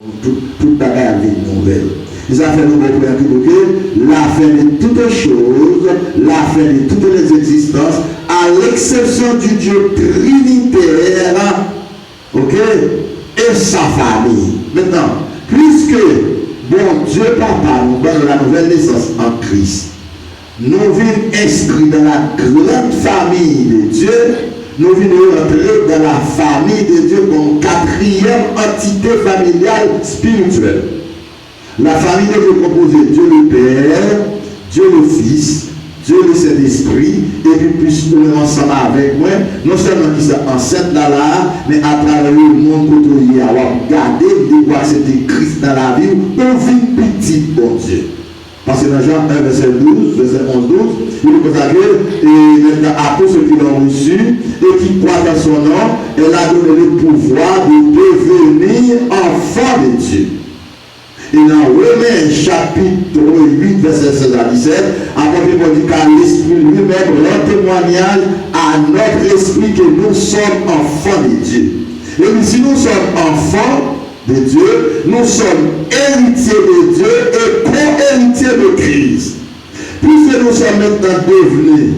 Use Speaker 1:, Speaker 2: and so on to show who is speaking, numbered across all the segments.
Speaker 1: Toute bagarre avec nouvelle. Ils ont fait nous comprendre que la fin de toutes choses, la fin de toutes les existences, à l'exception du Dieu trinitaire, ok, et sa famille. Maintenant, puisque bon Dieu Papa nous donne la nouvelle naissance en Christ, nous venons inscrits dans la grande famille de Dieu. Nous venons entrer dans la famille de Dieu comme quatrième entité familiale spirituelle. La famille de Dieu composée Dieu le Père, Dieu le Fils, Dieu le Saint-Esprit, et puis puisque nous sommes ensemble avec moi, non seulement qui sont enceintes là, mais à travers le monde côtoyé, à regarder, de voir c'était Christ dans la vie, on vit petit, bon Dieu. Parce que dans Jean 1, verset 12, verset 11, 12, il est consacré, et à tous ceux qui l'ont reçu, et qui croient dans son nom, elle a donné le pouvoir de devenir enfant de Dieu. Et dans Romains chapitre 8, verset 16 à 17, après qu'on dit qu'à l'esprit lui-même rend témoignage à notre esprit que nous sommes enfants de Dieu. Et si nous sommes enfants de Dieu, nous sommes héritiers de Dieu et co-héritiers de Christ. Puisque nous sommes maintenant devenus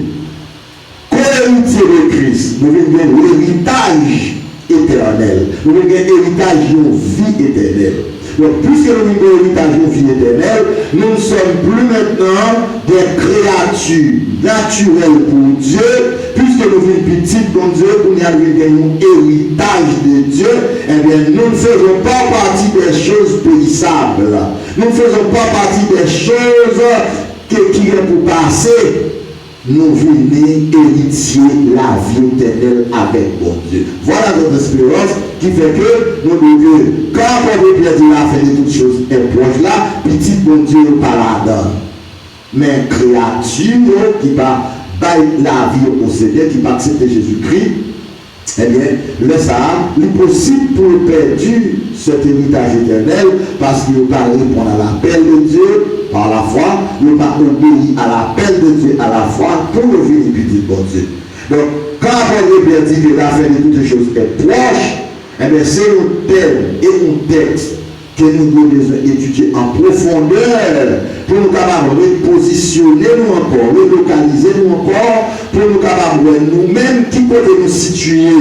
Speaker 1: co-héritiers de Christ, nous avons l'héritage éternel. Nous avons l'héritage de vie éternelle. Donc, puisque nous avons l'héritage de vie éternelle, nous ne sommes plus maintenant des créatures naturelles pour Dieu, puisque nous sommes petites pour Dieu, pour nous avons un héritage de Dieu, eh bien, nous ne faisons pas partie des choses périssables. Nous ne faisons pas partie des choses qui est pour passer. Nous venons héritier la vie éternelle avec bon Dieu. Voilà notre espérance qui fait que nous devons, quand on veut bien dire la fin de toutes choses est proche là, petit bon Dieu n'est pas là-dedans. Mais créature qui va bailler la vie au Seigneur, qui va accepter Jésus-Christ, eh bien, le ça, il est possible pour le perdu cet héritage éternel parce qu'il va répondre à l'appel de Dieu par la foi, il va obéir à l'appel de Dieu à la foi pour le venir petit bon Dieu. Donc, quand on veut dire que la fin de toutes les choses est proche, eh bien, c'est un thème et un texte que nous devons étudier en profondeur pour nous capables de positionner nous encore, de localiser nous encore, pour nous capables de nous-mêmes qui côté nous situer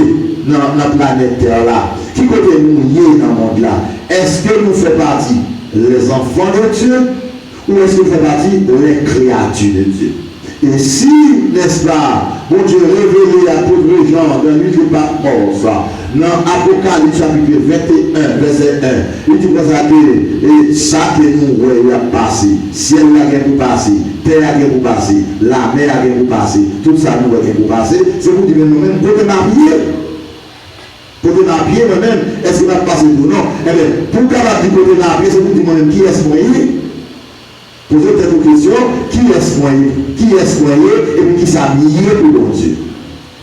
Speaker 1: dans la planète Terre là, qui côté nous lier dans le monde là. Est-ce que nous faisons partie les enfants de Dieu ou est-ce que nous faisons partie les créatures de Dieu? Et si, n'est-ce pas, bon Dieu révélé à tous les gens dans l'huile de Patmos, dans Apocalypse chapitre 21, verset 1, il dit que ça que nous voyons passer, ciel a pour passer, terre a pour passer, la mer a pour passer, tout ça nous voyons pour passer, c'est pour dire nous-mêmes, côté marié. Côté marié, nous-mêmes, est-ce qu'on va passer ou non? Eh bien, pour capable dire côté marié, c'est pour dire moi-même qui est-ce moyen? Posez cette question, qui est-ce moyen? Qui est-ce moyen et puis qui s'habille pour bon Dieu?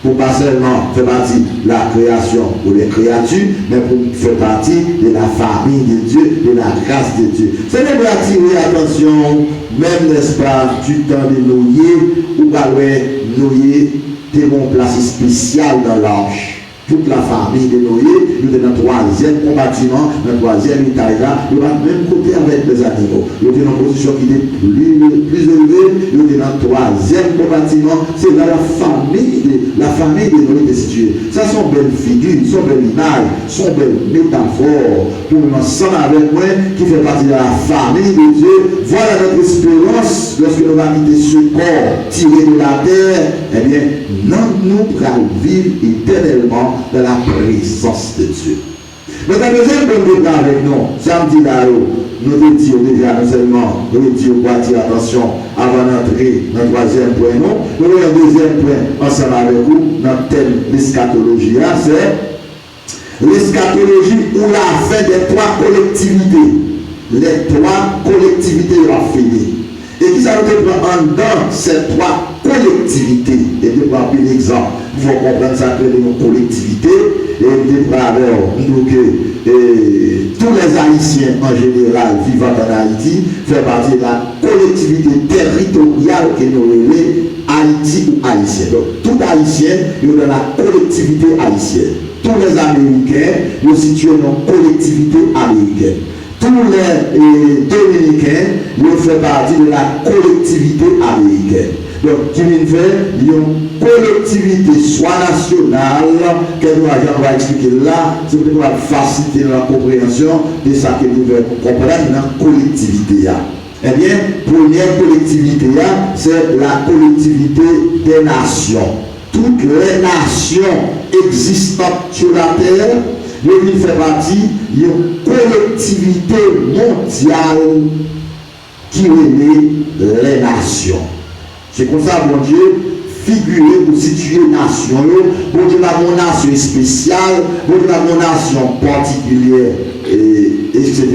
Speaker 1: Pour pas seulement faire partie de la création ou des créatures, mais pour faire partie de la famille de Dieu, de la grâce de Dieu. C'est de attirer attention, même n'est-ce pas, du temps de Noé, où Noé était une place spéciale dans l'arche. Toute la famille de Noé, nous sommes dans le troisième compartiment, dans le troisième étage là, nous sommes même côté avec les animaux. Nous sommes dans une position qui est plus élevée, nous sommes dans le troisième compartiment, c'est là la famille de Noé qui est située. Ça sont belles figures, sont belles images, sont belles métaphores pour nous ensemble avec moi qui fait partie de la famille de Dieu. Voilà notre espérance lorsque nous allons quitter ce corps tiré de la terre, eh bien, non, nous pourrons vivre éternellement dans la présence de Dieu. Donc, la deuxième bonne départ avec nous, samedi là, nous disons déjà non seulement, nous disons pour attirer attention avant d'entrer dans le troisième point, non, nous avons un deuxième point ensemble avec vous, dans le thème l'eschatologie, c'est l'eschatologie ou la fin des trois collectivités. Les trois collectivités ont fini. Et qui ça nous prend en dedans ces trois collectivités. Et de prendre un exemple. Il faut comprendre ça que nos collectivités. Et de prendre nous que tous les Haïtiens en général vivant en Haïti font partie de la collectivité territoriale que nous appelons Haïti ou Haïtien. Donc tout Haïtien est dans la collectivité haïtienne. tous les Américains, nous situons dans la collectivité américaine. Tous les Dominicains, nous faisons partie de la collectivité américaine. Donc, qui vient faire une collectivité soit nationale, que nous va expliquer là, c'est pour faciliter la compréhension de ce que nous devons comprendre dans la collectivité. Eh bien, première collectivité, c'est la collectivité des nations. Toutes les nations existantes sur la terre, nous fait partie d'une collectivité mondiale qui est les nations. C'est comme ça, mon Dieu, figurer ou situer nation, bon Dieu, la nation spéciale, bon Dieu, la nation particulière, etc.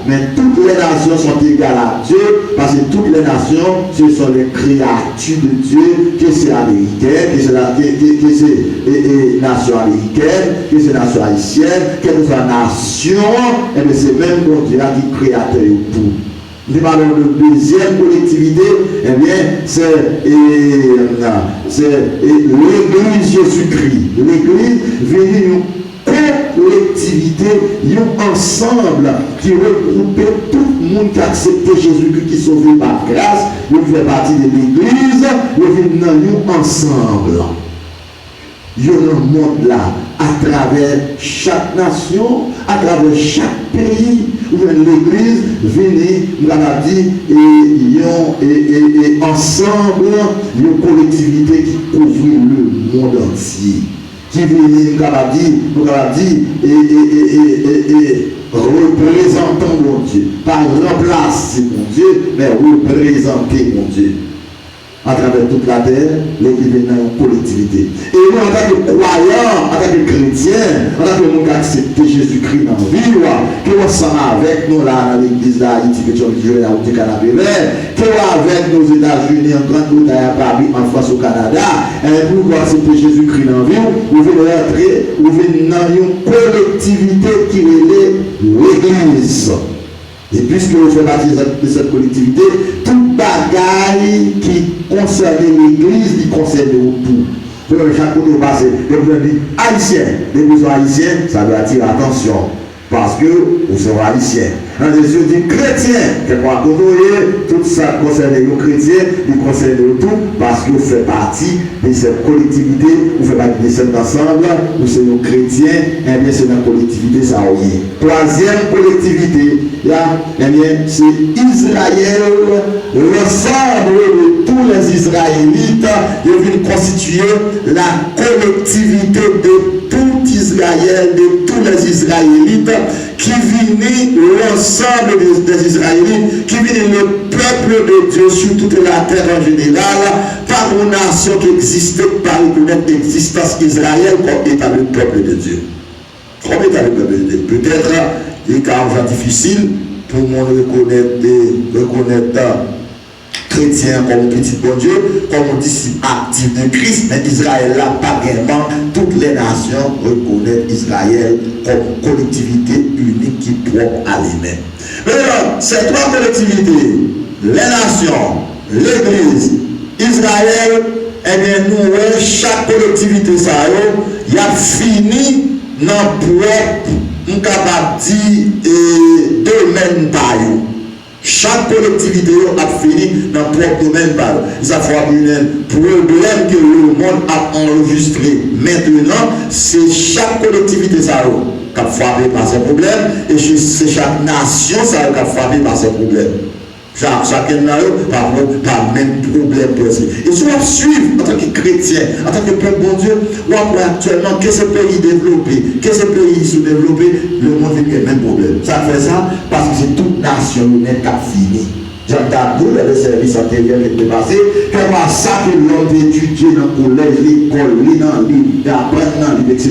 Speaker 1: Mais toutes les nations sont égales à Dieu, parce que toutes les nations, ce sont les créatures de Dieu, que c'est américaine, que c'est nation américaine, que c'est nation haïtienne, que c'est nation, et bien c'est même mon Dieu qui est créateur pour. Nous parlons de deuxième collectivité, eh bien, c'est l'Église Jésus-Christ. L'Église vient une collectivité, un ensemble qui regroupe tout le monde qui a accepté Jésus-Christ, qui est sauvé par grâce. Nous faisons partie de l'Église, nous venons ensemble. Il y a un monde là, à travers chaque nation, à travers chaque pays, où l'Église vient, et ensemble, une collectivité qui couvre le monde entier. Qui vient, représentant mon Dieu, pas remplacer mon Dieu, mais représenter mon Dieu. À travers toute la terre, l'Église est dans une collectivité. Et nous, en tant que croyants, en tant que chrétiens, en tant que monde qui accepte Jésus-Christ dans la vie, qui est ensemble avec nous là dans l'Église d'Haïti, que tu as vu là au Canada, qui est avec nous aux États-Unis, en Grande-Bretagne, à Paris, en France, au Canada, et pour accepter Jésus-Christ dans la vie, vous venez entrer, vous venez dans une collectivité qui est l'Église. Et puisque vous faites partie de cette collectivité, toute bagaille qui concerne l'Église, qui concerne tout. Chaque fois que vous passez, vous dites haïtien, les besoins haïtiens, ça doit attirer l'attention. Parce que vous serez haïtien. Dans les yeux du chrétien, tout ça concerne les chrétiens, il concerne tout, parce que vous faites partie de cette collectivité, vous faites partie de cet ensemble, vous êtes un chrétien, et bien c'est dans la collectivité, ça y est. Troisième collectivité, eh bien, c'est Israël, l'ensemble de tous les Israélites, ils viennent constituer la collectivité de tout Israël, de tous les Israélites, qui viennent l'ensemble des Israélites, qui viennent le peuple de Dieu sur toute la terre en général, par une nation qui existait, par reconnaître l'existence d'Israël comme état de peuple de Dieu. Comme état de peuple de Dieu. Peut-être des cas difficiles pour moi reconnaître chrétien comme petit bon Dieu, comme disciple actif de Christ, mais Israël là, pas vraiment, toutes les nations reconnaissent Israël comme collectivité unique qui propre à lui-même. Maintenant, ces trois collectivités, les nations, l'Église, Israël, eh bien nous, chaque collectivité, ça y a fini dans propre, on capable de dire, domaine taille. Chaque collectivité a fini dans le propre domaine. Ça fait un problème que le monde a enregistré. Maintenant, c'est chaque collectivité qui a frappé par ces problèmes et c'est chaque nation qui a frappé par ces problèmes. Chacun n'a pas le même problème. Et si on suit en tant que chrétien, en tant que peuple bon Dieu, on voit actuellement que ces pays développés, que ces pays sous-développés, le monde vit le même problème. Ça fait ça parce que c'est toute nation qui a fini. J'entends le service antérieur qui est passé, qu'on va ça que l'on étudie dans le collège, l'école, l'apprendre, etc.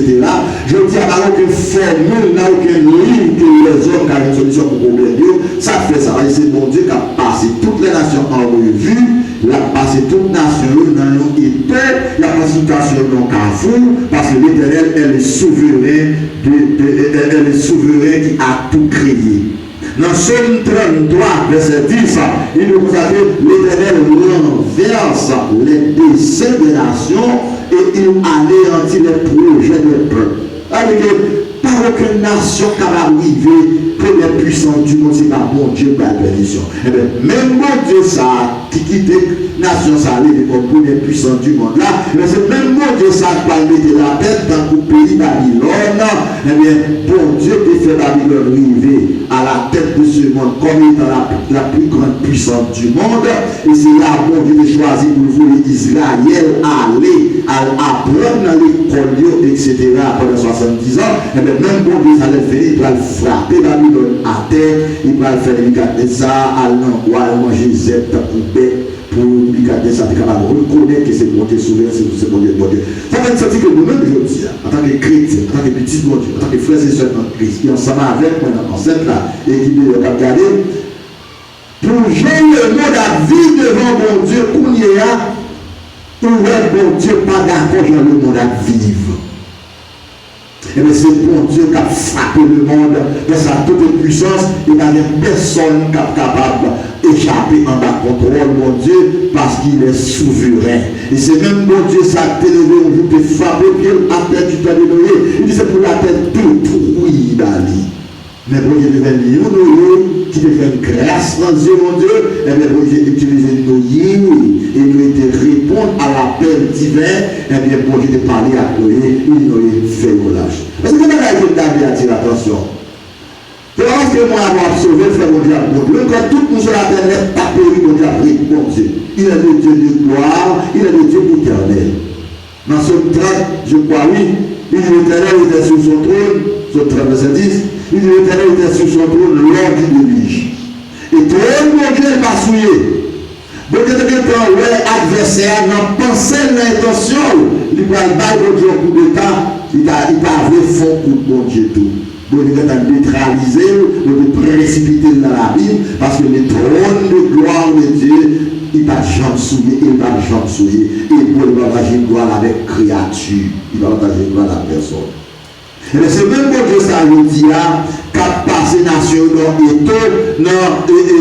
Speaker 1: Je dis à l'heure que formule, n'a aucun livre que les hommes qui ont une solution pour le problème. Ça fait ça. Et c'est mon Dieu qui a passé toutes les nations en revue, il a passé toutes les nations dans une épée, il a passé une nation dans un carrefour, parce que l'Éternel, elle est souveraine, elle est souveraine qui a tout créé. Dans Somme 33, verset 10, il nous consacre l'Éternel renverse les desseins des nations et il anéantit les projets des peuples. Avec pas aucune nation qui va arriver, première puissance du monde, c'est pas bon Dieu pour la bénédiction. Eh bien, même bon Dieu, ça, qui quitte nation, ça arrive comme première puissance du monde là, mais c'est même bon Dieu, ça, qui va mettre la tête dans le pays Babylone. Eh bien, bon Dieu, qui fait Babylone arriver à la tête de ce monde, comme étant la plus grande puissance du monde. Et c'est là, bon Dieu, qui choisi pour vous, Israël, aller apprendre dans l'école, etc., pendant 70 ans. Et bien, même bon Dieu, ça allait faire, il va frapper Babylone à terre, il va faire les ça, aller manger zèbre pour bec, pour regarder ça, capable de reconnaître que c'est bon Dieu souverain, c'est bon Dieu, bon Dieu. Ça va être sorti que nous-mêmes, je dis, en tant que chrétiens, en tant que petits bon Dieu, en tant que frères et sœurs en Christ, qui ensemble avec moi dans cette là, et qui veut regarder, pour gérer le monde à vie devant mon Dieu, qu'on y a, pour bon Dieu, pas d'accord dans le monde à vivre. Et bien c'est bon Dieu qui a frappé le monde dans sa toute puissance et il n'y a personne qui est capable d'échapper en bas contrôle, mon Dieu, parce qu'il est souverain. Et c'est même bon Dieu, ça a été levé, on veut te frapper, puis à tête du temps de Noé. Il dit c'est pour la tête détruite d'Ali. Mais bon Dieu devait lire Noé, qui devait une grâce dans Dieu, mon Dieu, et bien bon Dieu utilisait Noé, et nous était répondre à l'appel divin, et bien bon Dieu de parler à Noé, et Noé fait au lâche. Parce que comment que David attire l'attention? Parce que moi, avoir sauvé, frère mon Dieu, bon Dieu, quand tout le monde sur la terre n'est pas péri, mon Dieu, après, bon Dieu. Il est le Dieu de gloire, il est le Dieu éternel. Dans ce 30, je crois, oui, il dit l'éternel était sur son trône, sur 30, verset 10, il dit l'éternel était sur son trône lors du déluge. Et tout le monde n'est pas souillé. Donc, quand l'adversaire n'a pensé l'intention, il va le bailler au Dieu coup d'État, il va avoir fond pour bon Dieu tout. Donc, il va neutraliser, il va précipiter dans la Bible, parce que le trône de gloire de Dieu, il va jamais souiller, il va jamais souiller. Et pour il va partager une gloire avec créature, il va partager une gloire avec personne. Et c'est même bon Dieu ça nous dit là, qu'a passé nation dans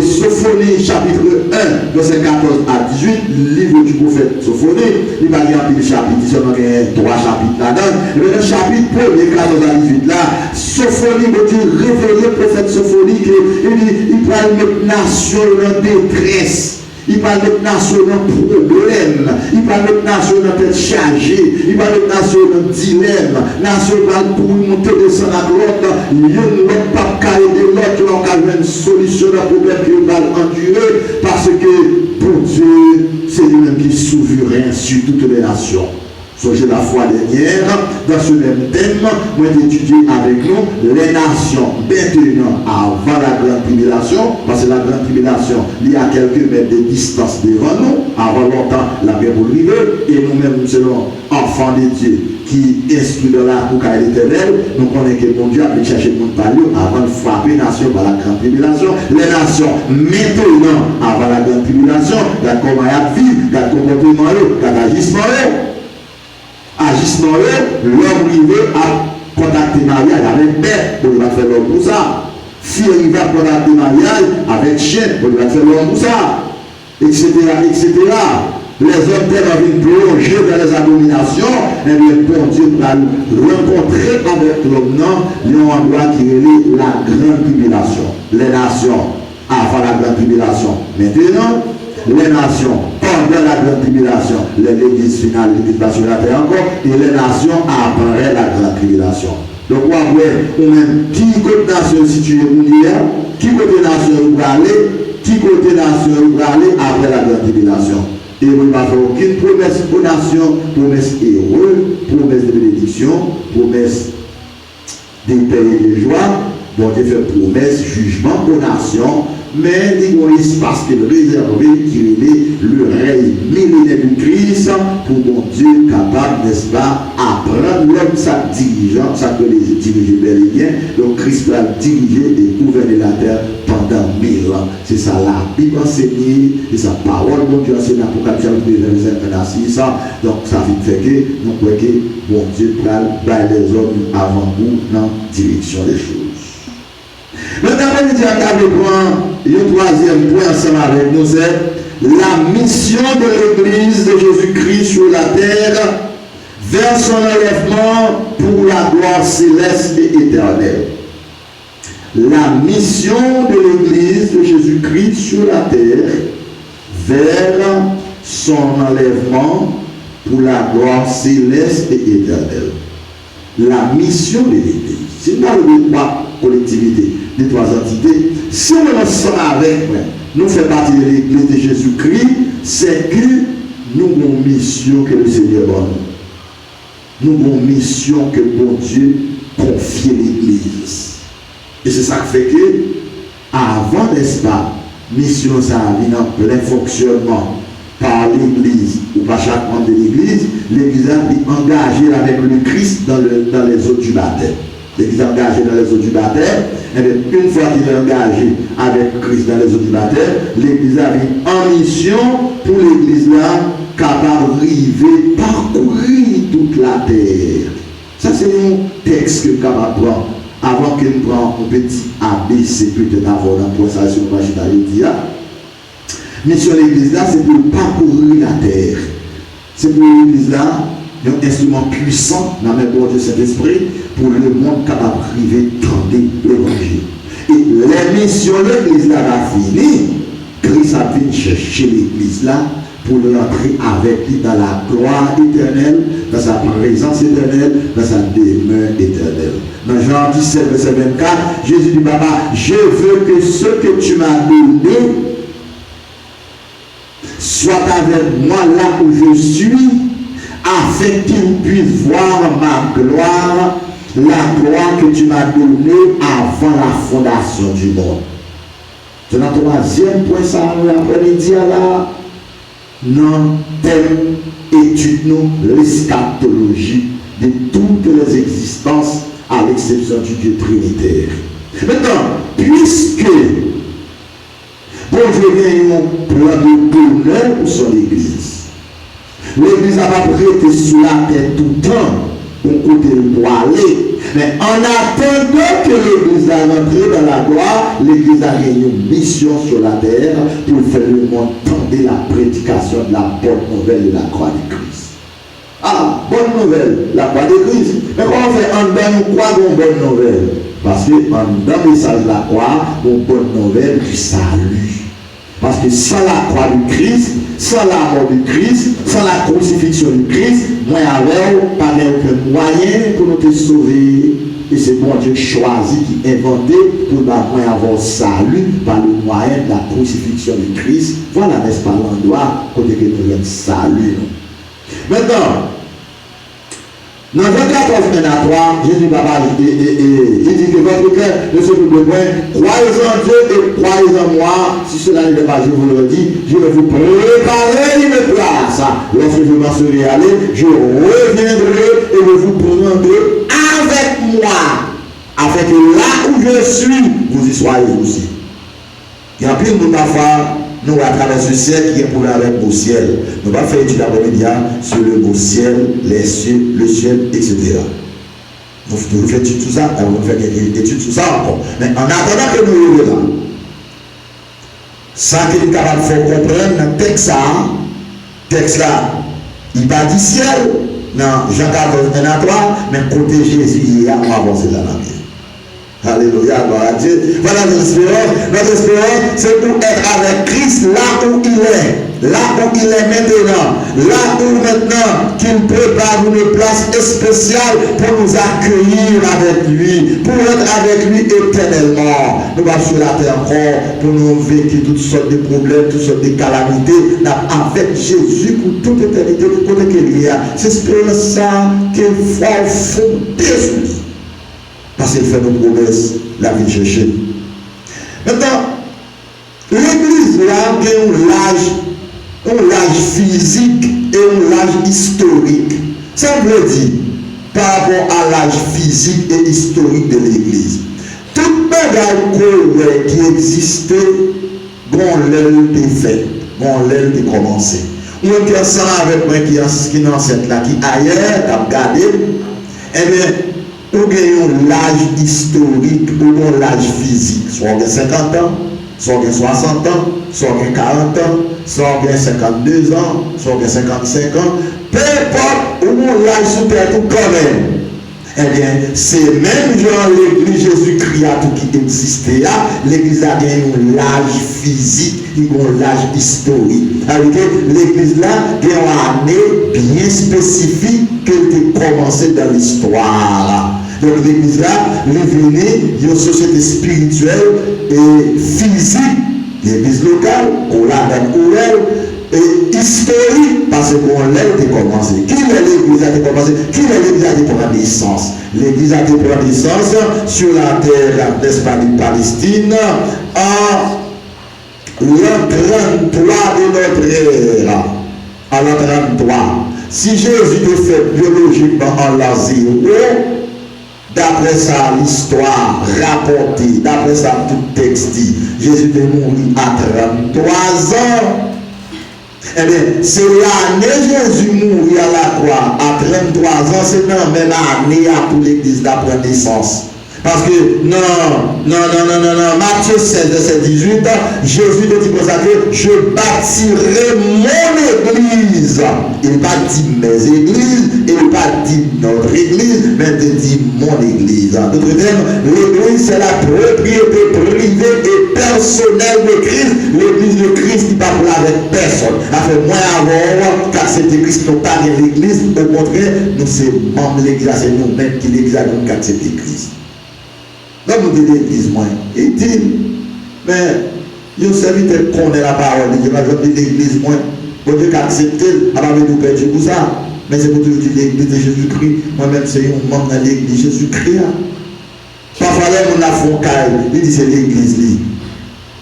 Speaker 1: Sophonie chapitre 1, verset 14 à 18, livre du prophète Sophonie, il va dire un petit chapitre, il y a 3 chapitres là-dedans. Et le chapitre 1er, 14 à 18 là, Sophonie, bon Dieu révélé le prophète Sophonie, il va mettre nation en détresse. Il va mettre nation dans problème, il va mettre nation dans tête chargée, il va mettre nation dans dilemme, nation va pour monter descendre à l'autre, il n'y a pas qu'à aider l'autre, on a une solution à problème qu'il va endurer, parce que pour Dieu, c'est lui-même qui est souverain sur toutes les nations. Songez la fois dernière, dans ce même thème, moi j'ai étudié avec nous les nations maintenant avant la grande tribulation, parce que la grande tribulation, il y a quelques mètres de distance devant nous, avant longtemps la paix pour arriver, et nous-mêmes nous serons enfants de Dieu qui instruit dans la boucle éternelle, nous connaissons que mon Dieu a cherché le monde par lui avant de frapper les nations par la grande tribulation. Les nations maintenant avant la grande tribulation, regarde comment elles vivent, regarde le comportement, regarde l'agissement. Agissement, l'homme arrivé à contacter mariage avec bête, on va faire l'homme pour ça. Fille arrivé à contacter mariage avec chien, on va faire l'homme pour ça. Etc. etc. Les hommes tellement viennent plonger dans les abominations, et bien bon Dieu va rencontrer avec l'homme, non, les endroits qui relient la grande tribulation. Les nations avant la grande tribulation. Maintenant, les nations pendant la grande tribulation, l'église finale, l'église sur la terre encore, et les nations après la grande tribulation. Donc, on va voir, même qui côté nation située où il y a, qui côté nation où va aller, qui côté nation où va aller après la grande tribulation. Et on ne va faire aucune promesse aux nations, promesse heureuse, promesse de bénédiction, promesse de paix et de joie. Bon Dieu fait promesse, jugement aux nations, mais il y a un espace qu'il réservé qui est le règne millénaire du Christ pour mon Dieu capable, n'est-ce pas, apprendre l'homme sa dirigeant, ça peut les diriger bel et bien. Donc Christ va diriger et gouverner la terre pendant 1000 ans. C'est ça la Bible enseignée, et sa parole, mon Dieu enseigne l'Apocalypse chapitre 6. Donc ça fait que nous croyons que mon Dieu va les hommes avant nous dans la direction des choses. Maintenant, on dit à le troisième point ensemble avec nous, c'est la mission de l'Église de Jésus-Christ sur la terre vers son enlèvement pour la gloire céleste et éternelle. La mission de l'Église de Jésus-Christ sur la terre vers son enlèvement pour la gloire céleste et éternelle. La mission de l'Église. Si nous parlons de trois collectivités, de trois entités, si on ensemble avec nous fait partie de l'Église de Jésus-Christ, c'est que nous avons une mission que le Seigneur donne. Nous avons une mission que bon Dieu confie à l'Église. Et c'est ça qui fait que, avant, n'est-ce pas, mission ça vient en plein fonctionnement par l'Église ou par chaque membre de l'Église, l'Église est engagée avec le Christ dans les eaux du baptême. L'Église est engagée dans les eaux du baptême, et bien, une fois qu'il est engagé avec Christ dans les eaux du baptême, l'Église a mis en mission pour l'Église là, capable d'arriver, parcourir toute la terre. Ça, c'est un texte que capable de prendre. Avant que nous prenions un petit ABC, peut-être avant dans pour ça, sur le marché d'Haïti. Mission de l'Église là, c'est pour parcourir la terre. C'est pour l'Église là, un instrument puissant dans le même de Saint-Esprit pour le monde capable d'arriver tenter l'évangile. Et la mission de l'Église là a fini. Christ a venu chercher l'Église là pour l'entrer avec lui dans la gloire éternelle, dans sa présence éternelle, dans sa demeure éternelle. Dans Jean 17, verset 24, Jésus dit, Papa, je veux que ce que tu m'as donné soit avec moi là où je suis, afin qu'ils puissent voir ma gloire, la gloire que tu m'as donnée avant la fondation du monde. C'est notre troisième point, ça, l'après-midi, là. Non, thème, étude nous l'eschatologie de toutes les existences à l'exception du Dieu trinitaire. Maintenant, puisque bon Dieu vient un plan de bonheur pour son Église, l'Église n'a pas prêté sur la terre tout le temps pour côté pour aller. Mais en attendant que l'Église a rentré dans la gloire, l'Église a gagné une mission sur la terre pour faire le monde tendre la prédication de la bonne nouvelle de la croix de Christ. Ah, bonne nouvelle, la croix de Christ. Mais comment on fait en dedans nous croire une bonne nouvelle? Parce que dans le message de la croix, une bonne nouvelle du salut. Parce que sans la croix du Christ, sans la mort du Christ, sans la crucifixion du Christ, moi avec pas aucun moyen pour nous sauver. Et c'est bon Dieu choisi qui inventé pour nous avoir salut par le moyen de la crucifixion du Christ. Voilà, n'est-ce pas, l'endroit côté que nous avons salut. Maintenant, dans Jean 14, 1 à 3, Jésus Papa, il dit que votre cœur ne se trouble point. Croyez en Dieu et croyez en moi. Si cela n'est pas, je vous le dis, je vais vous préparer une place. Lorsque je m'en serai allé, je reviendrai et je vous prendrai avec moi. Afin que là où je suis, vous y soyez aussi. Il y a plus de monde à faire. Nous, à travers ce ciel qui est pour avec le beau ciel. Nous allons faire étude après-midi sur le beau ciel, les cieux, le ciel, etc. Nous faisons étude tout ça, on va faire quelques études sur ça encore. Mais en attendant que nous arrivions là, ça que nous sommes capables de faire comprendre dans le texte là, il va du ciel, dans Jean 14, 1 à 3, mais côté Jésus, il y a avancé dans la vie. Alléluia, gloire à Dieu. Voilà notre espérance. Notre espérance, c'est pour être avec Christ là où il est. Là où il est maintenant. Là où maintenant qu'il prépare une place spéciale pour nous accueillir avec lui. Pour être avec lui éternellement. Nous allons sur la terre encore pour nous vécu toutes sortes de problèmes, toutes sortes de calamités. Avec Jésus pour toute éternité. Pour qu'il y a. C'est espérance ça qu'il faut fonder sur lui. Parce qu'il fait nos promesses, la vie chercher. Maintenant, l'église là a un âge physique et un âge historique. Ça veut dire, par rapport à l'âge physique et historique de l'église, toute bagaille qui existait, bon, l'aile est faite, bon, l'aile est commencée. Ou un personne avec moi qui est enceinte là, qui ailleurs, qui a regardé, eh bien, ou bien l'âge historique ou bien l'âge physique, soit 50 ans, soit 60 ans, soit 40 ans, soit 52 ans, soit 55 ans, peu importe où l'âge sous terre tout quand même. Eh bien, c'est même genre l'église Jésus-Christ a tout qui existait là. L'église a bien un l'âge physique, un l'âge historique. Avec l'église là, a une année bien spécifique qu'elle a commencé dans l'histoire. Donc l'église là, elle est venue d'une société spirituelle et physique, l'église locale, on l'a dans et historique, parce qu'on l'a commencé. Qui est l'église a commencé? Qui est l'église a pris naissance? L'église a pris naissance sur la terre, n'est-ce pas, de Palestine, en l'an 33 de notre ère. En l'an 33. Si Jésus te fait biologiquement en l'an 0, d'après ça, l'histoire rapportée, d'après ça, tout texte dit, Jésus est mort à 33 ans. Eh bien, c'est l'année Jésus mourit à la croix à 33 ans, c'est la même année pour l'église d'après naissance. Parce que, non, Matthieu 16, verset 18, Jésus te dit pour ça que je bâtirai mon église. Il n'a pas dit mes églises, il n'a pas dit notre église, mais il dit mon église. En d'autres termes, l'église c'est la propriété privée et personnelle de Christ. L'église de Christ qui ne parle pas avec personne. Après, moins avant qu'accepter Christ, nous pas de l'église, au contraire, nous sommes membres de l'église, c'est nous-mêmes qui l'église avons qu'accepter Christ. Donc, nous disons l'église, moi. Il dit, mais, il serviteur connaît la parole de Dieu, je dis l'église, moi. Bon Dieu qui accepte, à part nous perdre pour ça. Mais c'est pour toujours dire l'église de Jésus-Christ. Moi-même, c'est un membre de l'église de Jésus-Christ. Parfois, là, on a fond caille, il dit c'est l'église.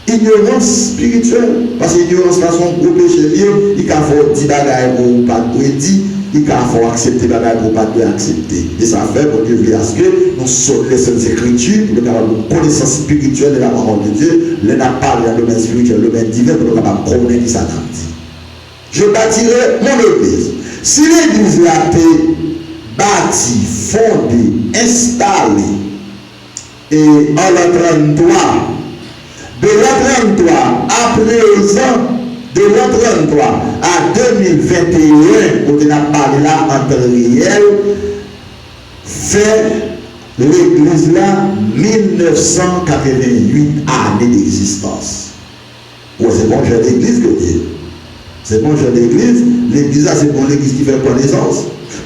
Speaker 1: Ignorance spirituelle. Parce que l'ignorance, là, son gros péché lié, il faut 10 bagages pour pas de dire. Il faut accepter les bagages pour pas de accepter. Et ça fait pour Dieu veut à ce que nous sommes les seules écritures, pour avoir une connaissance spirituelle de la parole de Dieu, les n'a pas dans le domaine spirituel, le domaine divin, pour nous connaître qui ça dit. Je bâtirai mon église. Si l'église a été bâtie, fondée, installée, et en l'an 33, de l'an 33 à présent, de l'an 33 à 2021, où on a parlé là en temps réel, fait l'église là 1988 années d'existence. Oh, c'est bon, j'ai l'église que Dieu. C'est bon, j'ai l'église. L'église là, c'est bon, l'église qui fait connaissance.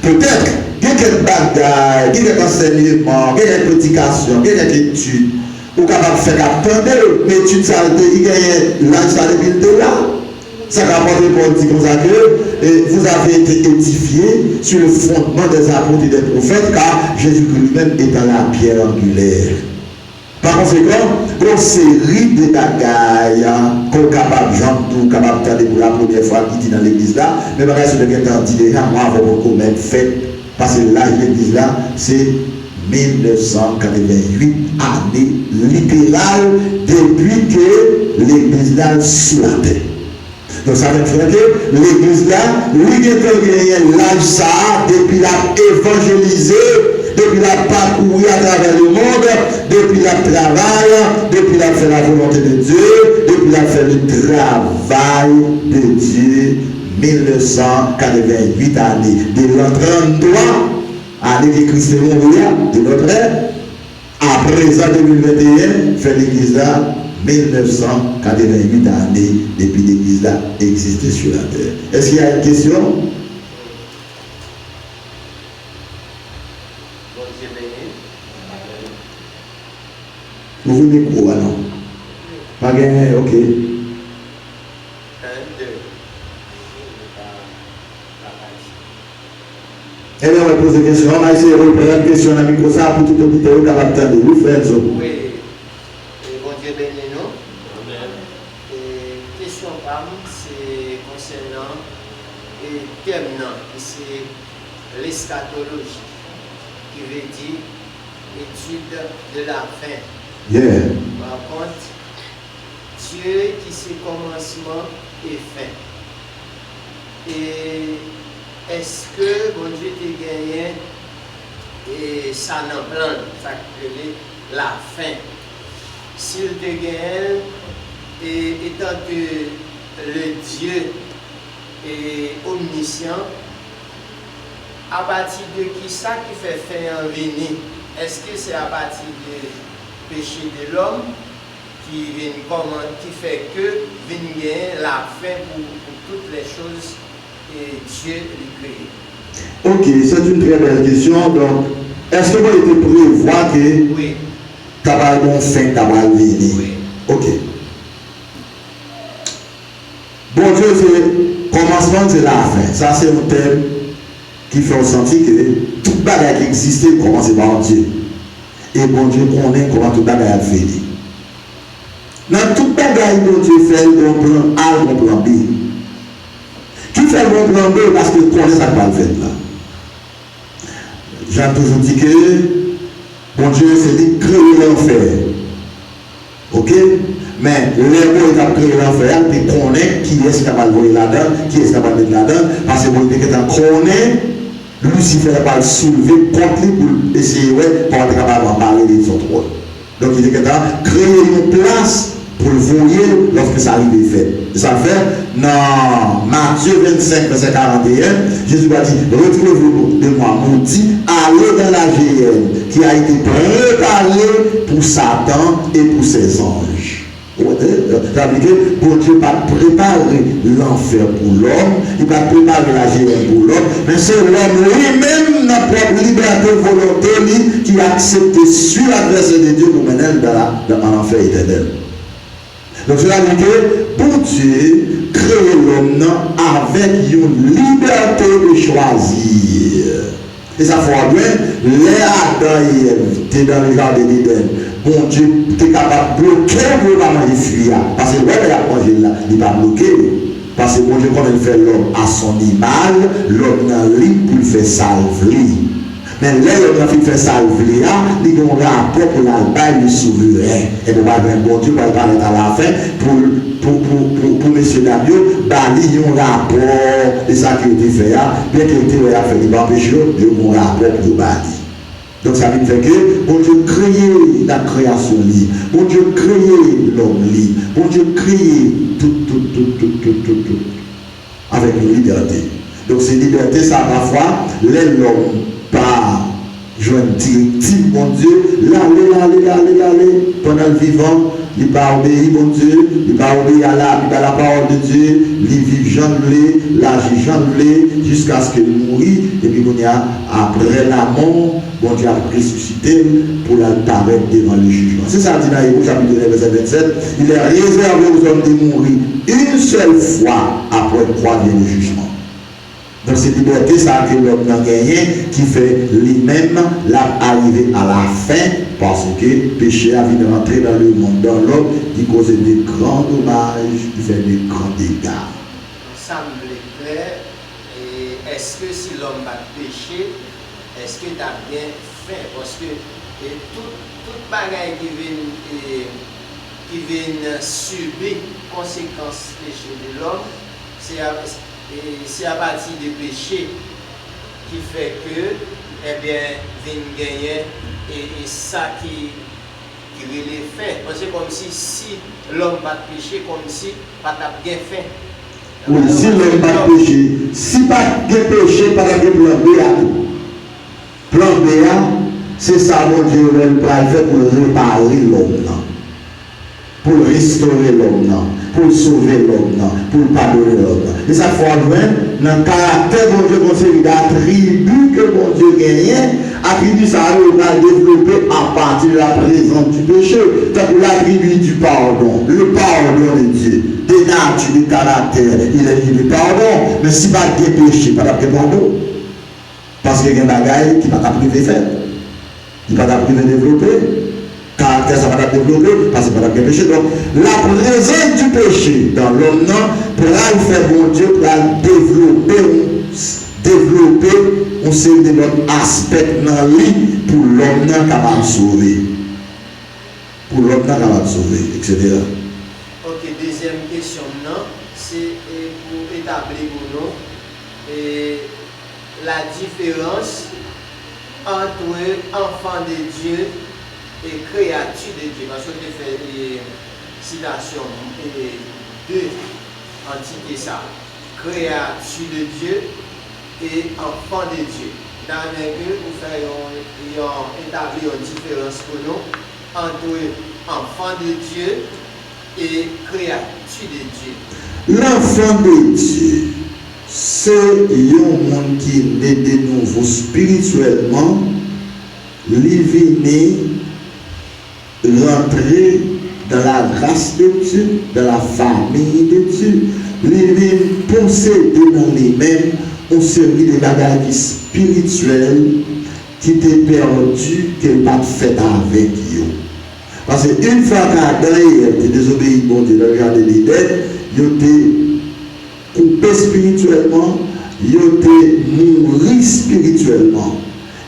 Speaker 1: Peut-être, il y a quelques bagages, il y a quelques enseignements, il y a quelques prédications, il y a quelques études. Ou capable de faire attendre, mais études ça, il y a l'âge ça depuis de là. Ça rapporte pour dire comme ça que vous avez été édifiés sur le fondement des apôtres et des prophètes, car Jésus-Christ lui-même est dans la pierre angulaire. Par conséquent, une série de bagailles qu'on est capable de capable de pour la première fois qui dit dans l'église là, mais bagailles sur lesquelles on dit déjà, moi, avant qu'on même fait, parce que l'âge de l'église là, c'est 1988 années littérales depuis que l'église là sur la terre. Donc ça veut dire que l'église là, lui qui a l'âge ça, depuis la évangélisé, depuis la parcouru à travers le monde, depuis la travail, depuis la fait la volonté de Dieu, depuis la fait le travail de Dieu, 1988 années. De l'an 33, année que Christ est mort de notre ère, à présent 2021, fait l'église là, 1988 années depuis l'église là existait sur la terre. Est-ce qu'il y a une question? Vous voulez quoi non? Pas gagné, ok. Eh bien, on va poser des questions. On va essayer de reprendre une question dans le micro ça pour tout auditeur qui est capable d'entendre. Vous faites ça.
Speaker 2: Oui. Bon Dieu béni nous. Question PAM, c'est concernant le thème, c'est l'eschatologie, qui veut dire étude de la fin.
Speaker 1: Yeah.
Speaker 2: Par contre, Dieu qui c'est commencement et fin. Et est-ce que bon Dieu t'a gagné et ça n'en plan, ça s'appelle la fin? S'il te gagne, et étant que le Dieu est omniscient, à partir de qui ça qui fait fin en venir? Est-ce que c'est à partir du péché de l'homme qui fait que vient gagner la fin pour toutes les choses que Dieu lui crée?
Speaker 1: Ok, c'est une très belle question. Donc, est-ce que vous avez prévoir que
Speaker 2: oui.
Speaker 1: T'as bon fin, t'as mal venir?
Speaker 2: Oui.
Speaker 1: Ok. Bon Dieu, c'est commencement, c'est la fin. Ça, c'est un thème qui fait ressentir que toute bagarre qui existait commence par Dieu. Et bon Dieu connaît comment toute bagarre a fini. Dans toute bagarre que Dieu fait, on plan A, on plan B. Qui fait le plan B parce que connaît ça pas le fait là. J'ai toujours dit que bon Dieu, c'est de créer l'enfer. Ok? Mais les mots qui ont créé l'enfer, tu connais qui est-ce qui va le voir là-dedans, qui est-ce qui va le mettre là-dedans, parce que bon Dieu, tu connais, Lucifer va le soulever contre lui pour essayer pour être capable de parler de son trône. Donc il est capable de créer une place pour le voyer lorsque ça arrive et fait. Ça fait dans Matthieu 25, verset 41, Jésus va dire, retrouvez-vous de moi maudit, allez dans la géhenne qui a été préparée pour Satan et pour ses anges. Ça veut dire que bon Dieu va préparer l'enfer pour l'homme, il va préparer la géhenne pour l'homme, mais c'est l'homme lui-même, notre propre liberté volonté, qui a accepté sur l'adresse de Dieu pour mener dans l'enfer éternel. Donc cela veut dire que bon Dieu crée l'homme avec une liberté de choisir. Et ça fait bien, les Adam et Ève, tu es dans le jardin d'Éden. Bon Dieu, tu es capable de bloquer pour ne pas manger fuir. Parce que ouais, il a mangé là, il va bloquer. Parce que bon Dieu, quand il fait l'homme à son image, l'homme dans lui pour le faire salver. Mais là, l'homme qui fait salver, il a un rapport pour l'albaï, le souverain. Et pour un bon Dieu, pour parler à la fin, pour M. Damio, il y a un rapport de ça qui a été fait, bien qu'il ait fait des péché, il y a un rapport pour Bali. Donc ça veut dire que bon Dieu crée la création libre, bon Dieu crée l'homme libre, bon Dieu crée tout, avec une liberté. Donc cette liberté, ça parfois, l'homme par joindre directive, mon Dieu, l'aller, pendant le vivant, il ne pas obéir, mon Dieu, il ne pas obéir à la parole de Dieu, il vit janvelé, l'agir janvelé, jusqu'à ce qu'il mourit, et puis après la mort, bon Dieu a ressuscité pour l'apparaître devant le jugement. C'est ça, dit dans Hébreux chapitre 9, verset 27, il est réservé aux hommes de mourir une seule fois après le troisième jugement. Donc cette liberté, ça a que l'homme n'a gagné qui fait lui-même l'arrivée à la fin parce que le péché a vu rentrer dans le monde, dans l'homme, qui cause de grands dommages, qui fait de grands dégâts.
Speaker 2: Ça me plaît clair. Et est-ce que si l'homme va pécher, est-ce que tu as bien fait? Parce que toute bagaille qui vient subir conséquences du péché de l'homme, c'est à partir du péché qui fait que, eh bien, vient gagner et ça qui les fait. Parce que comme si l'homme va pécher, comme si pas bien fait.
Speaker 1: Oui, si l'homme va pécher, si pas de péché, pas de plan B à tout. Plan B, c'est ça, mon Dieu, va faire pour réparer l'homme, pour restaurer l'homme, pour sauver l'homme, pour pardonner l'homme. Et ça faut avoir dans le caractère de mon Dieu, conseil d'attribut que mon Dieu gagne, attribut ça va développer à partir de la présence du péché. L'attribut du pardon, le pardon de Dieu, des natures, des caractères, il est dit le pardon, mais si pas de péché, pas de pardon. Parce qu'il y a des bagailles qui ne sont pas privées faire, qui ne sont pas privées développer. Caractère, ça va développer parce que ça va péché. Donc, la présence du péché dans l'homme, pour faire bon Dieu, pour développer un série de notre aspect dans lui pour l'homme capable de sauver. Pour l'homme capable de sauver, etc.
Speaker 2: Ok, deuxième question, c'est pour établir pour nous la différence entre enfant de Dieu et créature de Dieu. Parce que tu fais des citations et deux entités ça. Créature de Dieu et enfant de Dieu. Dans les deux, nous faisons établir une différence pour nous entre enfant de Dieu et créature de Dieu.
Speaker 1: L'enfant de Dieu, c'est un monde qui est né de nouveau spirituellement, il vient rentrer dans la grâce de Dieu, dans la famille de Dieu, il vient posséder dans lui-même une série de bagages spirituels qui étaient perdus, qu'elle n'a pas fait avec eux. Parce qu'une fois qu'Adam et Ève étaient désobéis, bon Dieu, dans le jardin d'Éden, ils étaient coupés spirituellement, ils étaient mouris spirituellement.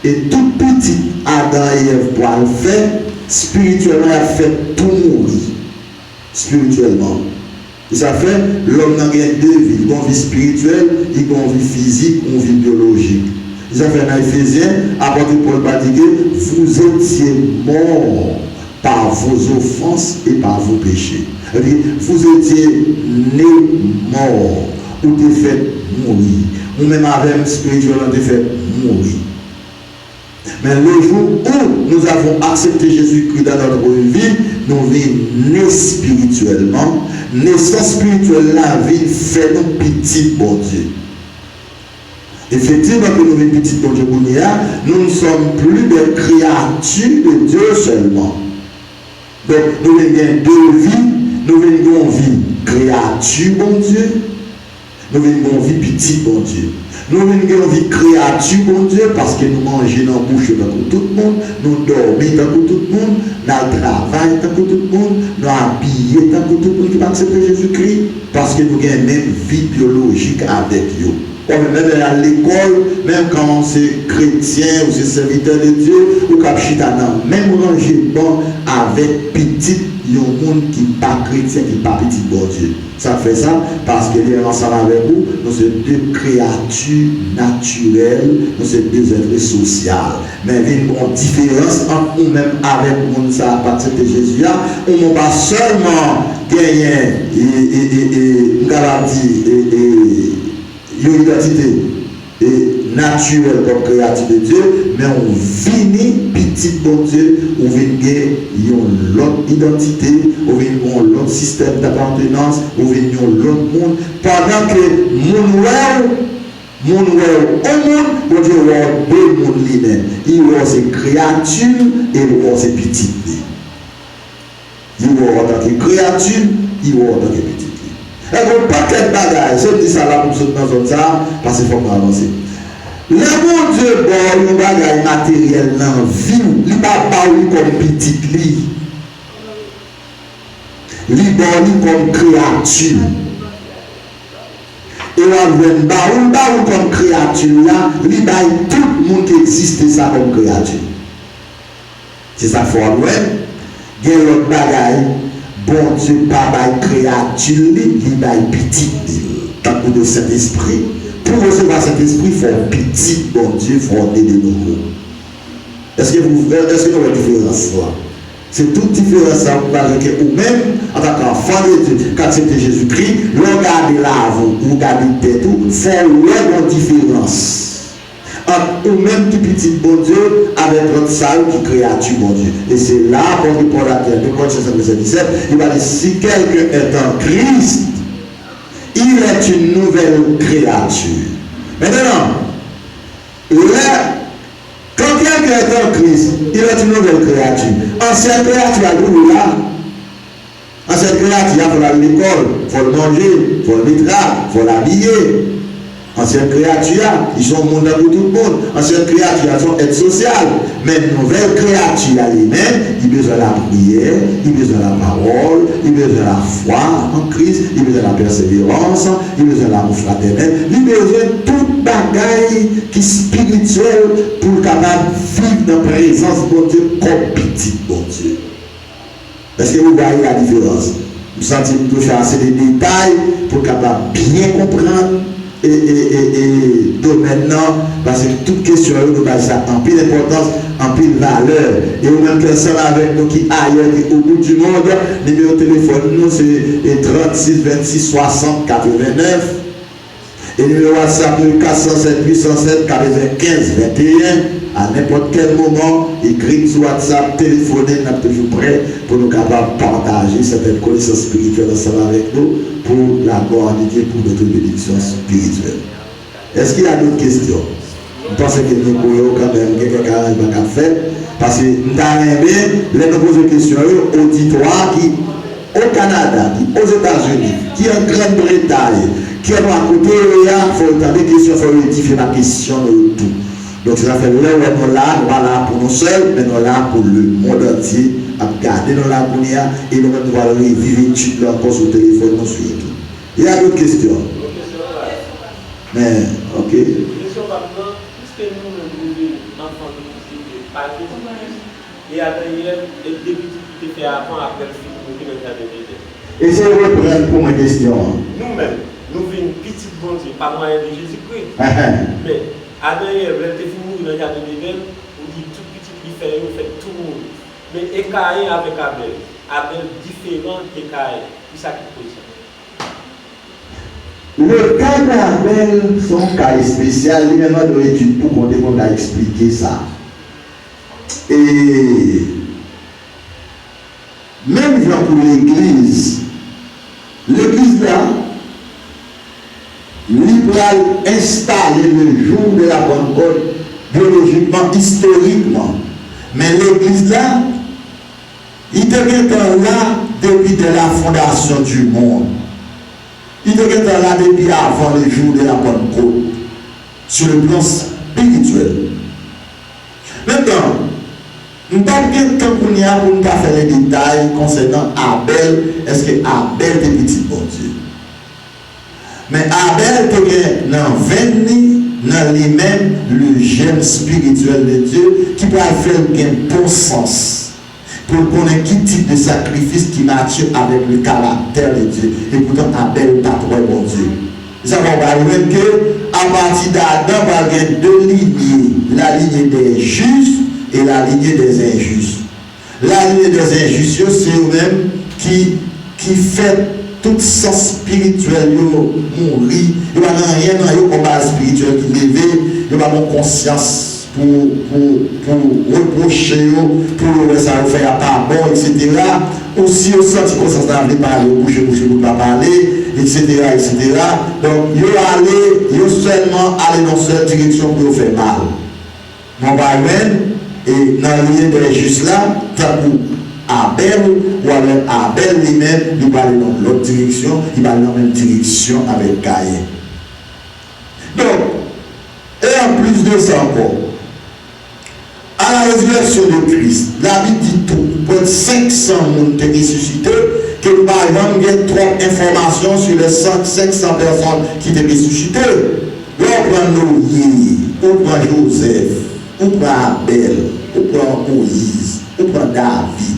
Speaker 1: Et tout petit Adam et Ève pour le faire, spirituellement, il a fait tout mourir. Spirituellement. Et ça fait, l'homme n'a rien deux vies. Il a une vie spirituelle, il a une vie physique, une vie biologique. Ça fait dans Éphésiens, apôtre Paul va dire que vous étiez morts par vos offenses et par vos péchés. Vous étiez nés morts, ou t'es fait mourir. Ou même avec spirituellement, t'es fait mourir. Mais le jour où nous avons accepté Jésus-Christ dans notre vie, nous vivons nés spirituellement. Naissance spirituelle, la vie fait nos petits bon Dieu. Effectivement, que nous vivons petits bon Dieu, nous ne sommes plus des créatures de Dieu seulement. Donc, nous venons deux vies, nous venons vie créature, bon Dieu, nous venons vie petit, bon Dieu. Nous venons vie créature, bon Dieu, parce que nous mangeons dans la bouche comme tout le monde, nous dormons comme tout le monde, nous travaillons comme tout le monde, nous habillons comme tout le monde qui va accepter Jésus-Christ, parce que nous avons même vie biologique avec eux. Même à l'école, même quand on est chrétien ou c'est serviteur de Dieu, ou quand on même rangement avec petit, il y a un monde qui n'est pas chrétien, qui n'est pas petit bon Dieu. Ça fait ça parce que les ensemble avec vous, nous sommes deux créatures naturelles, nous sommes deux êtres sociaux. Mais il y a une différence entre nous-mêmes avec nous, ça à partir de Jésus. On ne va pas seulement gagner une garantie une identité naturelle comme créature de Dieu, mais on finit petit bon Dieu, on vient l'autre identité, on vient l'autre système d'appartenance, on vient l'autre monde, pendant que mon au monde, bon Dieu, il y a deux mondes lui-même. Il y a ses créatures et il y a ses petites. Il y a en tant que créature, il y a en tant que petite. Et donc, pas quel bagage, je dis ça là pour ceux dans zone ça, parce qu'il faut avancer. Le bon Dieu, bon, le bagage matériel dans la vie, il ne va pas comme petit lit. Il va comme créature. Et on va comme créature là, il va tout le monde qui existe ça comme créature. C'est ça, il faut voir. Il y a l'autre bagage. Bon Dieu, pas de créature, il va petit, tant que de cet esprit. Pour recevoir cet esprit, il faut petit, bon Dieu, il faut aider de nouveau. Est-ce que vous avez une différence là? C'est toute différence avec ou même en tant qu'enfant de Dieu, quand c'était Jésus-Christ, regardez là, vous regardez tête, c'est une différence. Ou même tout petit bon Dieu avec notre salle qui créature bon Dieu. Et c'est là qu'on répond à la terre. De Colossiens 17, il va dire si quelqu'un est en Christ, il est une nouvelle créature. Maintenant, quand quelqu'un est en Christ, il est une nouvelle créature. Ancienne créature à nous là. Ancienne créature, il faut aller à l'école, il faut le manger, il faut le mettre là, il faut l'habiller. Ancienne créature, ils sont au monde pour tout le monde. Ancienne créature, ils sont aide sociale. Mais nouvelle créature lui-même, il a besoin de la prière, il a besoin de la parole, il a besoin de la foi en Christ, il a besoin de la persévérance, il a besoin de l'amour fraternel, il a besoin de toute bagaille qui est spirituelle pour capable vivre dans la présence de Dieu comme petit bon Dieu. Est-ce que vous voyez la différence? Vous sentez que vous touchez assez de détails pour capable bien comprendre. Et maintenant, parce que toute question, nous avons ça en pile d'importance, en pile de valeur. Et vous même personne avec nous qui ailleurs, au bout du monde, numéro de téléphone, nous c'est 36 26 60 89. Et le numéro WhatsApp 407 807 95 21. À n'importe quel moment, écrivez sur WhatsApp, téléphonez, nous sommes toujours prêts pour nous capables de partager certaines connaissances spirituelles ensemble avec nous pour la gloire de Dieu, pour notre bénédiction spirituelle. Est-ce qu'il y a d'autres questions? Je pense que nous pouvons quand même quelqu'un qui a fait, parce que nous avons aimé les nombreuses questions auditoires qui, au Canada, qui aux États-Unis, qui en Grande-Bretagne, qui est à côté, il faut entendre des questions, il faut rectifier la question de tout. Donc, ça fait là où nous sommes là pour nous seuls, mais nous sommes là pour le monde entier, à garder nos là et nous allons vivre tout encore sur le téléphone, nous suivons tout. Il y a d'autres questions? Mais, ok.
Speaker 3: Question maintenant, puisque nous sommes enfants de musique, par exemple, et à d'ailleurs, les débuts qui étaient avant, après le film, nous venons de
Speaker 1: et c'est reprendre pour ma question.
Speaker 3: Nous-mêmes, nous venons petit bon Dieu, pas moyen de Jésus-Christ. Mais, à d'ailleurs, le film, nous avons des on dit tout petit qui fait, on fait tout le monde. Mais Caïn avec Abel, Abel différent de Caïn, c'est ça qui pose ça.
Speaker 1: Le cas d'Abel, son cas spécial, il y a une étude pour qu'on puisse expliquer ça. Et même genre pour l'église là, il va installer le jour de la Pentecôte biologiquement, historiquement. Mais l'église là, il devient là depuis de la fondation du monde. Il devient là depuis avant le jour de la Pentecôte, sur le plan spirituel. Maintenant, nous n'avons pas de temps pour nous faire les détails concernant Abel. Est-ce que Abel est petit bon Dieu? Mais Abel était dans 20 dans lui-même le gène spirituel de Dieu qui peut faire un bon sens pour connaître qui type de sacrifice qui matche avec le caractère de Dieu. Et pourtant Abel n'est pas trop bon Dieu. Nous avons parlé que à partir d'Adam, il y a deux lignées, la lignée des justes et la lignée des injustes. La lignée des injustes, c'est eux-mêmes qui fait tout sens spirituel mourir. Il n'y a rien dans le combat spirituel qui levé, il n'y a pas de conscience pour reprocher, pour ça faire pas bon, etc. Aussi, au senti conscience d'aller parler, boucher pour ne pas parler, etc. Donc, il y a seulement aller dans cette direction pour faire mal. Mon barman, et dans le lien des justes là, Abel, ou alors Abel lui-même, il va aller dans l'autre direction, il va aller dans la même direction avec Caïn. Donc, et en plus de ça encore, à la résurrection de Christ, la Bible dit tout, pour 500 personnes qui ressuscité, que nous par exemple, il y a trop d'informations sur les 500 personnes qui étaient ressuscitées. Là, on prend Noé, on prend Joseph, on prend Abel, on prend Moïse, on prend David.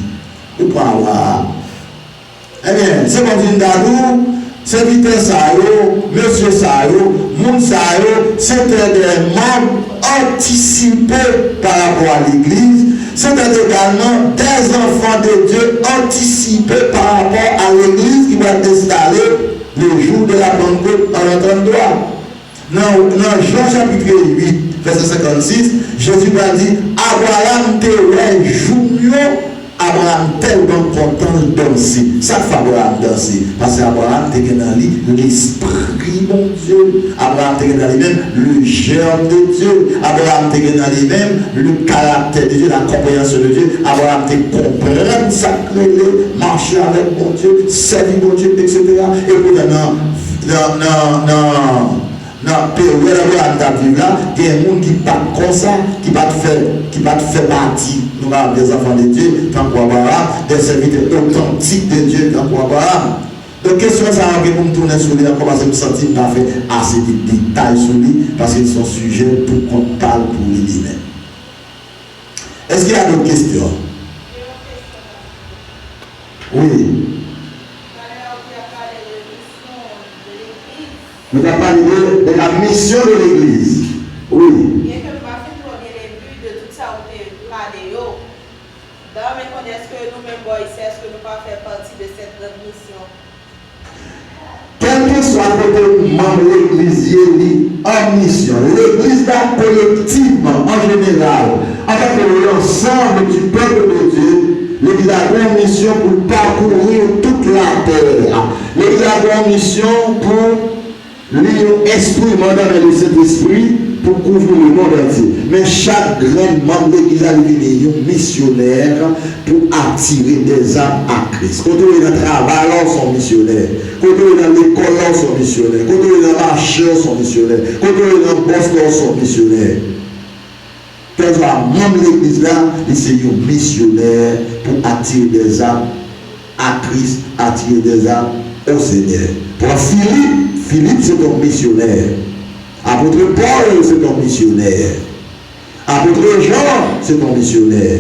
Speaker 1: Ou pas avoir. Eh bien, c'est comme une dadou, c'est vite ça, monsieur ça, moun ça, c'était des membres anticipés par rapport à l'église, c'était également des enfants de Dieu anticipés par rapport à l'église qui va être installée le jour de la Pentecôte en entendant. Dans Jean chapitre 8, verset 56, Jésus va dire Abraham te ouais jour. Abraham tellement content de danser. Ça fait Abraham danser. Parce qu'Abraham était dans l'esprit, mon Dieu. Abraham était dans lui-même le germe de Dieu. Abraham était dans lui-même le caractère de Dieu, la compréhension de Dieu. Abraham était comprendre, sacrer, marcher avec mon Dieu, servir mon Dieu, etc. Et puis dans la période où Abraham t'a vu là, il y a des gens qui ne parlent pas comme ça, qui ne pas faire partie. Nous avons des enfants de Dieu, tant qu'Abraham, des serviteurs authentiques de Dieu, tant qu'Abraham. Donc, question ça va pour me tourner sur lui, on commence à me sentir qu'on a fait assez de détails sur lui, parce qu'ils sont sujets pour qu'on parle pour lui-même. Est-ce qu'il y a d'autres questions? Oui. Nous avons parlé de la mission de l'Église. Oui.
Speaker 4: Bien que nous n'avons pas fait le but de tout ça, on est parlé. Est-ce que nous-mêmes, est-ce que nous ne pas faire partie de cette grande mission?
Speaker 1: Quelle que soit à côté membre de l'église en mission. L'église là collectivement, en général, en fait l'ensemble du peuple de Dieu, l'église a une mission pour parcourir toute la terre. L'église a une mission pour l'instrument dans le Saint-Esprit pour couvrir le monde entier. Mais chaque grand membre de l'église a devenu un missionnaire pour attirer des âmes à Christ. Quand on est dans le travail, ils sont missionnaires. Quand on est dans l'école, ils sont missionnaires. Quand on est dans le marché, ils sont missionnaires. Quand on est dans le poste, ils sont missionnaires. Quel soit membre de l'église là, il c'est un missionnaire pour attirer des âmes à Christ, attirer des âmes au Seigneur. Pour Philippe c'est un missionnaire. Apôtre Paul, c'est un missionnaire. Apôtre Jean, c'est un missionnaire.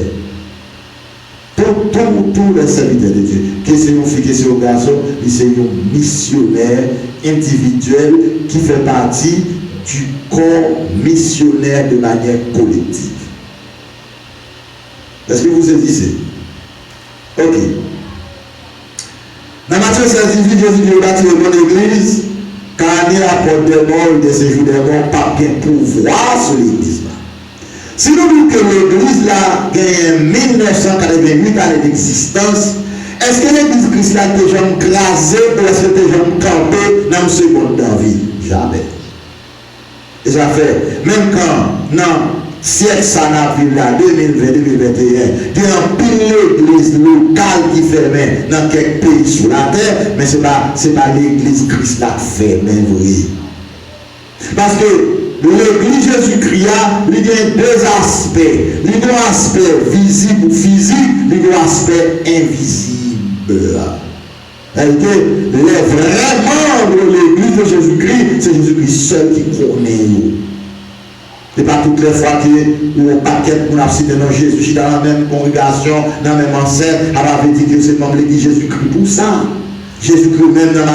Speaker 1: Tous les serviteurs de Dieu, que c'est une fille, que c'est un garçon, c'est un missionnaire individuel qui fait partie du corps missionnaire de manière collective. Est-ce que vous saisissez? Ok. Dans Matthieu 16, Jésus dit bâtit une bonne église, car ni la porte des morts et des séjours des morts, pas bien pouvoir sur l'église. Si nous disons que l'église là gagne 1988 années d'existence, est-ce que l'église Christ là est déjà crasée ou est-ce que déjà campée dans une seconde d'envie? Jamais. Et ça fait, même quand, non, siècle ça n'a vu là, 2020-2021, il y a un pile l'église locale qui fermait dans quelques pays sur la terre, mais ce n'est pas l'église Christ là qui fermait, oui. Parce que l'église Jésus-Christ, il y a deux aspects. Il y a un aspect visible ou physique, il y a un aspect invisible. Les vrais membres de l'église de Jésus-Christ, c'est Jésus-Christ seul qui connaît. Ce n'est pas toutes les fois que un paquet pour la cité dans Jésus, dans la même congrégation, dans la même enceinte, elle avait dit que c'est membre de l'église Jésus-Christ pour ça. Jésus-Christ même dans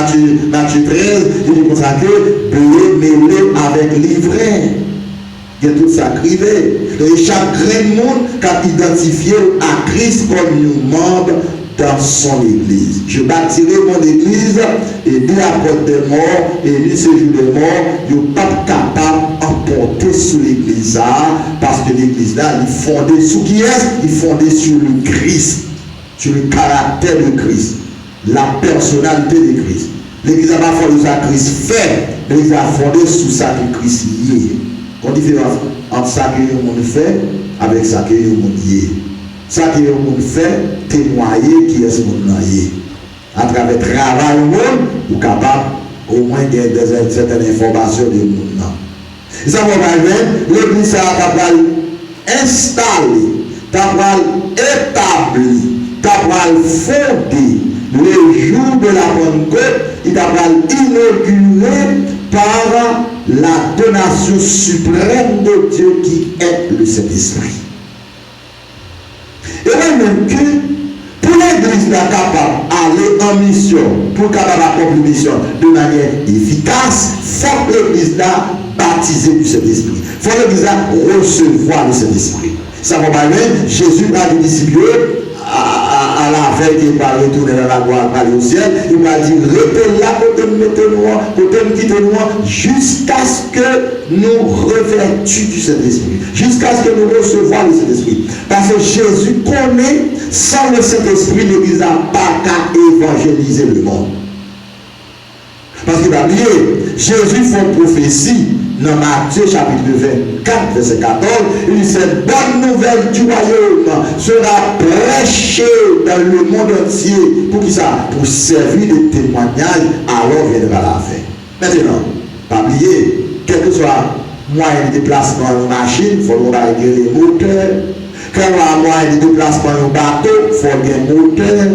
Speaker 1: Matthieu 13, il dit comme ça que blé mêlé avec l'ivraie. Il y a tout ça crivé. Donc chaque grand monde qui a identifié à Christ comme nous membres dans son église. Je bâtirai mon église et ni la porte des morts et ni séjour des morts, ils ne sont pas capables d'emporter sur l'église là, parce que l'église là, il est fondé sur qui est? Il est fondé sur le Christ, sur le caractère de Christ, la personnalité de Christ. L'église n'a pas fondé sur Christ fait, mais l'église a fondé sur ça que Christ y est. Qu'on différence entre ça que le monde fait avec ça que le monde y est. Ça que le monde fait, témoigner qui est ce monde est. À travers le travail du monde, vous êtes capable au moins de gagner certaines informations du monde. Et ça va même, l'église a capable installer, capable établir, capable fonder le jour de la Pentecôte, il est capable inauguré par la donation suprême de Dieu qui est le Saint-Esprit. Et même que pour l'église capable d'aller en mission, pour capable d'accomplir mission de manière efficace, il faut que l'église baptisée du Saint-Esprit. Il faut que l'église recevoir le Saint-Esprit. Ça va pas même, Jésus a dit disciples à la veille qu'il va retourner dans la gloire, aller au ciel, il va dire restez là, côté nous quittez-nous, jusqu'à ce que nous revêtions du Saint-Esprit, jusqu'à ce que nous recevions le Saint-Esprit. Parce que Jésus connaît, sans le Saint-Esprit, l'Église n'a pas qu'à évangéliser le monde. Parce que la Jésus fait une prophétie dans Matthieu chapitre 24, verset 14, il dit cette bonne nouvelle du royaume sera prêchée dans le monde entier. Pour qui ça? Pour servir de témoignage, alors viendra la fin. Maintenant, pas oublier, quel que soit moyen de déplacement en machine, il faut régler les moteurs. Quand on a moyen de déplacement en bateau, il faut un moteur.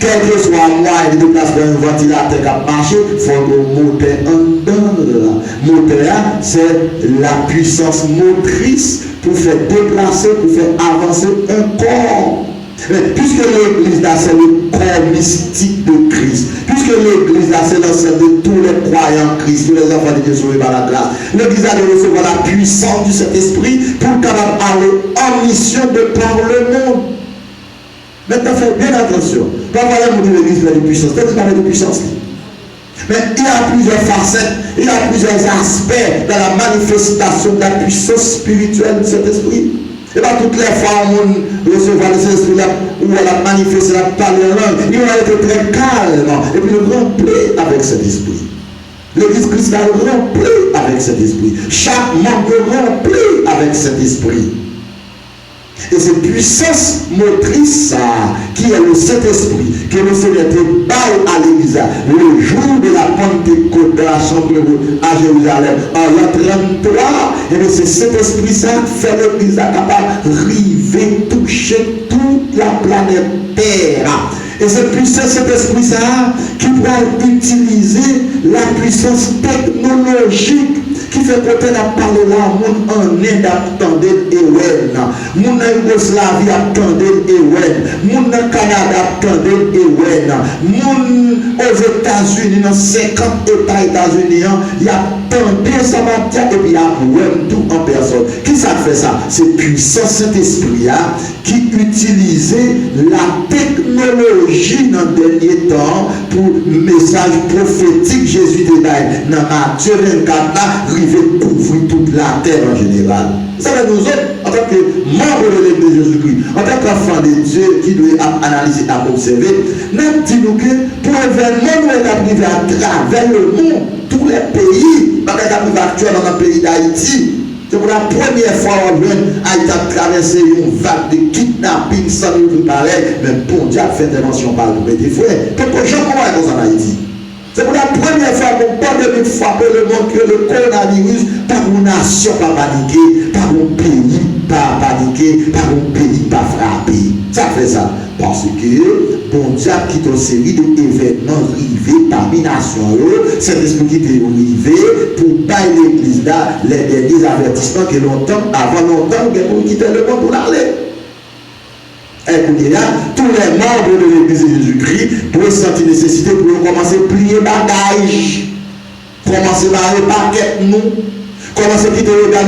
Speaker 1: Quel que soit le moyen de déplacement un ventilateur qui a marché, il faut un moteur en dedans. Le moteur, c'est la puissance motrice pour faire déplacer, pour faire avancer un corps. Mais puisque l'église là, c'est le corps mystique de Christ, puisque l'église là, c'est l'ensemble de tous les croyants en Christ, tous les enfants de Dieu sauvés par la grâce, l'église a de recevoir la puissance du Saint-Esprit pour capable aller en mission de par le monde. Maintenant, faites bien attention. Pas parler de l'église de puissance. Qu'est-ce que parle de puissance? Mais il y a plusieurs facettes, il y a plusieurs aspects dans la manifestation de la puissance spirituelle de cet esprit. Et pas toutes les fois où on recevra le Saint-Esprit où elle a manifesté, elle a parlé en langue, il a été très calme et puis le rempli avec cet esprit. L'église Christ a rempli avec cet esprit. Chaque membre rempli avec cet esprit. Et cette puissance motrice qui est le Saint-Esprit, que le Seigneur te parle à l'église, le jour de la Pentecôte de la chambre à Jérusalem, en l'an 33, et bien c'est cet esprit ça fait l'église capable de river, toucher toute la planète Terre. Et cette puissance, cet esprit ça, qui va utiliser la puissance technologique qui fait côté la parole là, moun en Inde attendait et ouais, moun en Yougoslavie attendait et ouais, moun en Canada attendait et ouais, moun aux États-Unis, dans 50 États États-Unis, il y a attendait ça matière et puis il y a tout en personne. Qui ça fait ça? C'est puissance Saint-Esprit qui utilisait la technologie dans le dernier temps pour le message prophétique Jésus de dans Matthieu 24 là, river couvrir toute la terre en général. Ça veut nous autres, en tant que membres de l'Église de Jésus-Christ, en tant qu'enfants de Dieu qui doit analyser et observer, nous disons que pour l'événement nous est arrivé à travers le monde, tous les pays, pas qu'à actuellement dans le pays d'Haïti. C'est pour la première fois où Haïti a traversé une vague de kidnapping sans nous parler, mais bon Dieu a fait intervention par le des frères. Pourquoi je comprends comme ça en Haïti? C'est pour la première fois qu'on parle de frapper le monde que le coronavirus, par une nation pas paniquer, par un pays pas paniquer, par un pays pas frapper. Ça fait ça. Parce que bon Dieu a quitté une série d'événements rivés parmi les nations. C'est l'esprit qui est arrivé pour bailler l'église là, les derniers avertissements que longtemps, avant longtemps, pour quitter le monde pour l'aller. Et tous les membres de l'église de Jésus-Christ doivent sentir nécessité pour commencer à plier bagages, commencer à barrer paquet nous, commencer à quitter le gars